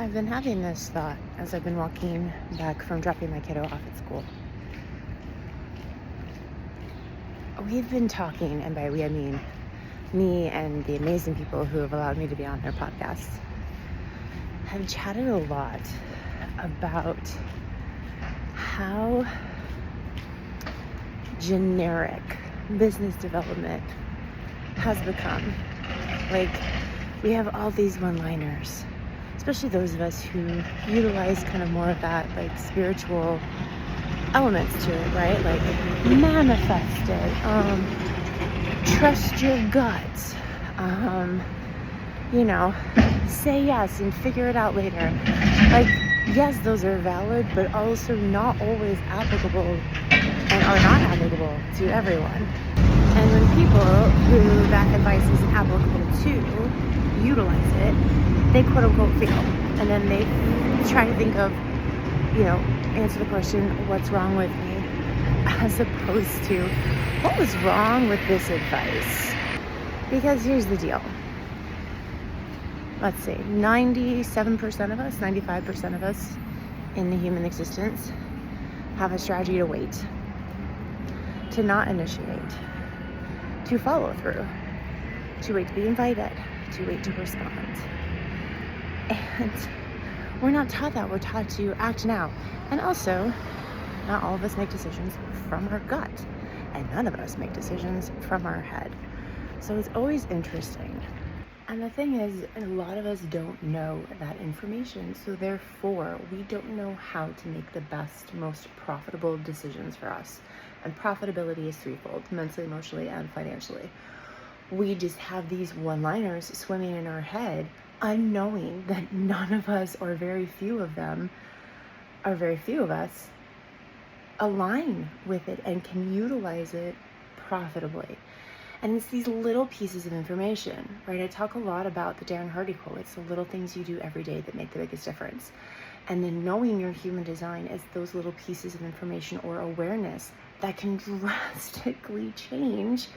I've been having this thought as I've been walking back from dropping my kiddo off at school. We've been talking, and by we I mean me and the amazing people who have allowed me to be on their podcasts, have chatted a lot about how generic business development has become. Like, we have all these one-liners, especially those of us who utilize kind of more of that like spiritual elements to it, right? Like manifest it, trust your gut, say yes and figure it out later. Like, yes, those are valid, but also not always applicable and are not applicable to everyone. And when people who that advice isn't applicable to utilize it, they quote unquote fail. And then they try to think of, answer the question, what's wrong with me? As opposed to, what was wrong with this advice? Because here's the deal. Let's say 97% of us, 95% of us in the human existence have a strategy to wait, to not initiate, to follow through, to wait to be invited, to wait to respond. And we're not taught that. We're taught to act now. And also, not all of us make decisions from our gut. And none of us make decisions from our head. So it's always interesting. And the thing is, a lot of us don't know that information. So therefore, we don't know how to make the best, most profitable decisions for us. And profitability is threefold: mentally, emotionally, and financially. We just have these one-liners swimming in our head, unknowing that none of us, or very few of us, align with it and can utilize it profitably. And it's these little pieces of information, right? I talk a lot about the Darren Hardy quote. It's the little things you do every day that make the biggest difference. And then knowing your human design is those little pieces of information or awareness that can drastically change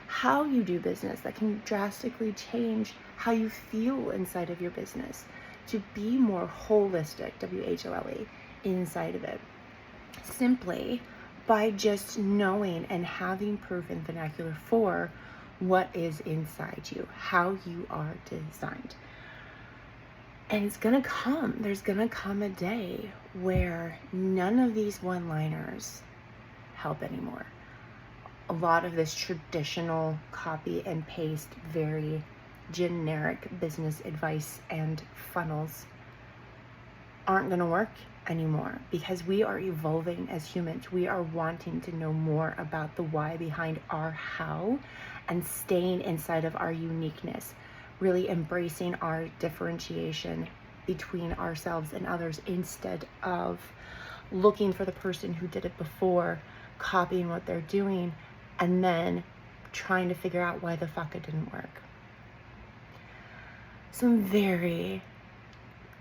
how you do business, that can drastically change how you feel inside of your business, to be more holistic, WHOLE, inside of it. Simply by just knowing and having proof and vernacular for what is inside you, how you are designed. And it's gonna come, there's gonna come a day where none of these one-liners help anymore. A lot of this traditional copy and paste, very generic business advice and funnels aren't going to work anymore, because we are evolving as humans. We are wanting to know more about the why behind our how and staying inside of our uniqueness, really embracing our differentiation between ourselves and others, instead of looking for the person who did it before, copying what they're doing, and then trying to figure out why the fuck it didn't work. So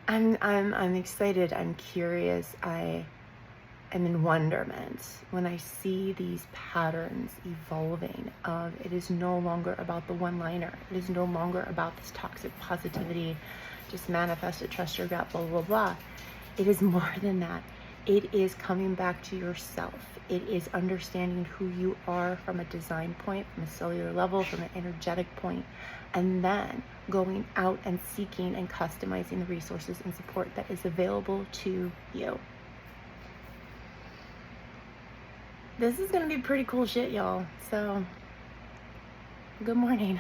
I'm excited, I'm curious, I am in wonderment when I see these patterns evolving of, it is no longer about the one-liner. It is no longer about this toxic positivity, just manifest it, trust your gut, blah, blah, blah. It is more than that. It is coming back to yourself. It is understanding who you are from a design point, from a cellular level, from an energetic point, and then going out and seeking and customizing the resources and support that is available to you. This is going to be pretty cool shit, y'all. So, good morning.